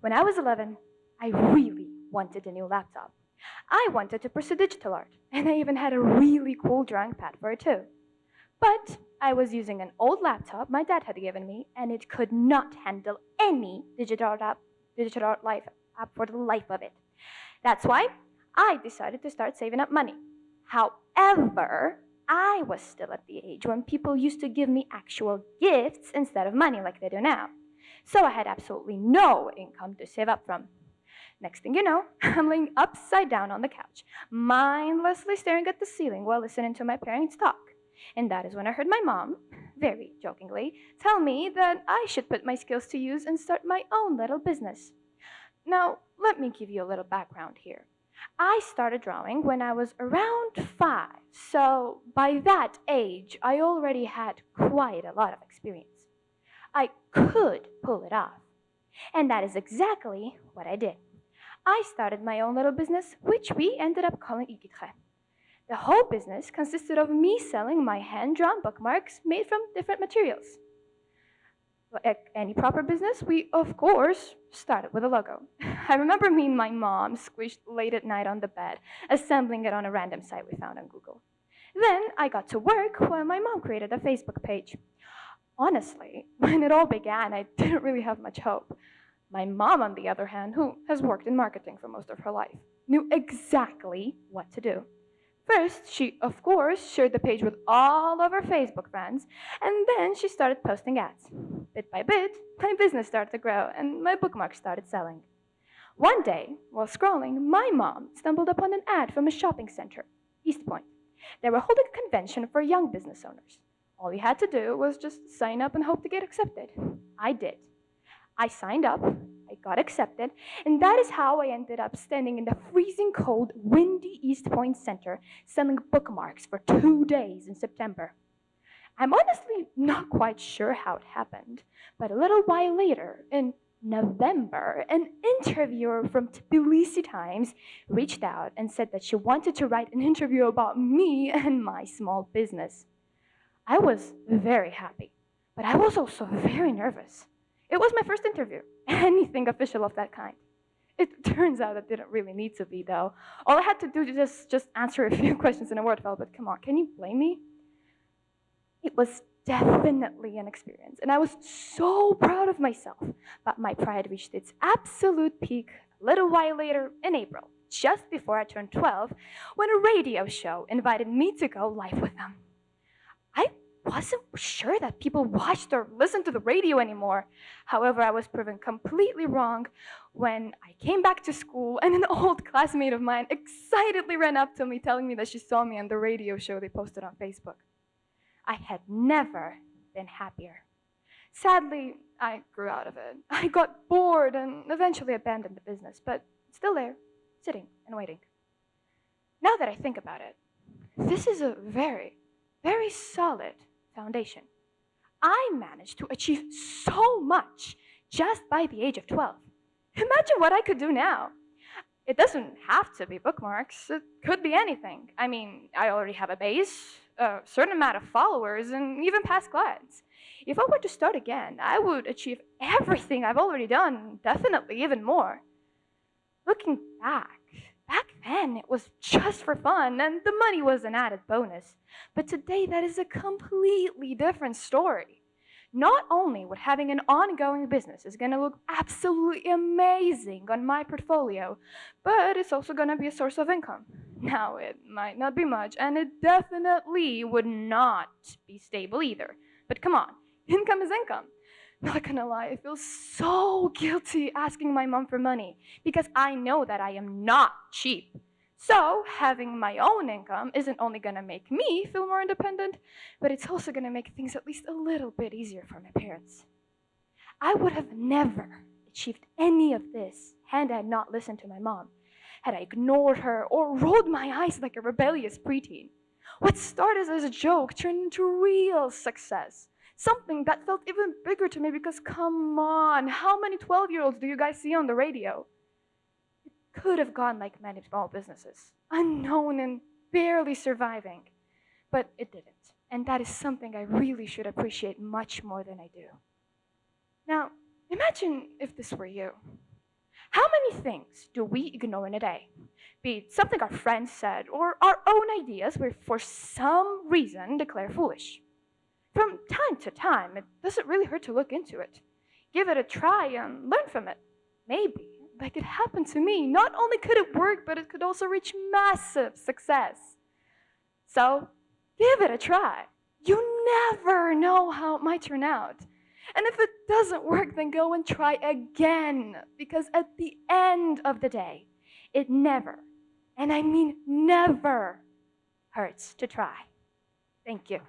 When I was 11, I really wanted a new laptop. I wanted to pursue digital art, and I even had a really cool drawing pad for it too. But I was using an old laptop my dad had given me, and it could not handle any digital art life app for the life of it. That's why I decided to start saving up money. However, I was still at the age when people used to give me actual gifts instead of money like they do now. So I had absolutely no income to save up from. Next thing you know, I'm laying upside down on the couch, mindlessly staring at the ceiling while listening to my parents talk. And that is when I heard my mom, very jokingly, tell me that I should put my skills to use and start my own little business. Now, let me give you a little background here. I started drawing when I was around 5, so by that age, I already had quite a lot of experience. I could pull it off, and that is exactly what I did. I started my own little business, which we ended up calling Ikitre. The whole business consisted of me selling my hand-drawn bookmarks made from different materials. Like any proper business, we, of course, started with a logo. I remember me and my mom squished late at night on the bed, assembling it on a random site we found on Google. Then I got to work while my mom created a Facebook page. Honestly, when it all began, I didn't really have much hope. My mom, on the other hand, who has worked in marketing for most of her life, knew exactly what to do. First, she, of course, shared the page with all of her Facebook friends, and then she started posting ads. Bit by bit, my business started to grow, and my bookmarks started selling. One day, while scrolling, my mom stumbled upon an ad from a shopping center, East Point. They were holding a convention for young business owners. All you had to do was just sign up and hope to get accepted. I did. I signed up, I got accepted, and that is how I ended up standing in the freezing cold, windy East Point Center selling bookmarks for 2 days in September. I'm honestly not quite sure how it happened, but a little while later, in November, an interviewer from Tbilisi Times reached out and said that she wanted to write an interview about me and my small business. I was very happy, but I was also very nervous. It was my first interview, anything official of that kind. It turns out it didn't really need to be, though. All I had to do was just answer a few questions in a word file, but come on, can you blame me? It was definitely an experience, and I was so proud of myself. But my pride reached its absolute peak a little while later in April, just before I turned 12, when a radio show invited me to go live with them. I wasn't sure that people watched or listened to the radio anymore. However, I was proven completely wrong when I came back to school and an old classmate of mine excitedly ran up to me telling me that she saw me on the radio show they posted on Facebook. I had never been happier. Sadly, I grew out of it. I got bored and eventually abandoned the business, but it's still there, sitting and waiting. Now that I think about it, this is a very, very solid foundation. I managed to achieve so much just by the age of 12. Imagine what I could do now. It doesn't have to be bookmarks. It could be anything. I mean, I already have a base, a certain amount of followers, and even past clients. If I were to start again, I would achieve everything I've already done, definitely even more. Looking back then it was just for fun, and the money was an added bonus. But today that is a completely different story. Not only would having an ongoing business is going to look absolutely amazing on my portfolio, but it's also going to be a source of income. Now, it might not be much, and it definitely would not be stable either. But come on, income is income. Not gonna lie, I feel so guilty asking my mom for money because I know that I am not cheap. So, having my own income isn't only gonna make me feel more independent, but it's also gonna make things at least a little bit easier for my parents. I would have never achieved any of this had I not listened to my mom, had I ignored her or rolled my eyes like a rebellious preteen. What started as a joke turned into real success. Something that felt even bigger to me because, come on, how many 12-year-olds do you guys see on the radio? It could have gone like many small businesses, unknown and barely surviving. But it didn't. And that is something I really should appreciate much more than I do. Now, imagine if this were you. How many things do we ignore in a day? Be it something our friends said or our own ideas we for some reason declare foolish. From time to time, it doesn't really hurt to look into it. Give it a try and learn from it. Maybe, like it happened to me, not only could it work, but it could also reach massive success. So, give it a try. You never know how it might turn out. And if it doesn't work, then go and try again. Because at the end of the day, it never, and I mean never, hurts to try. Thank you.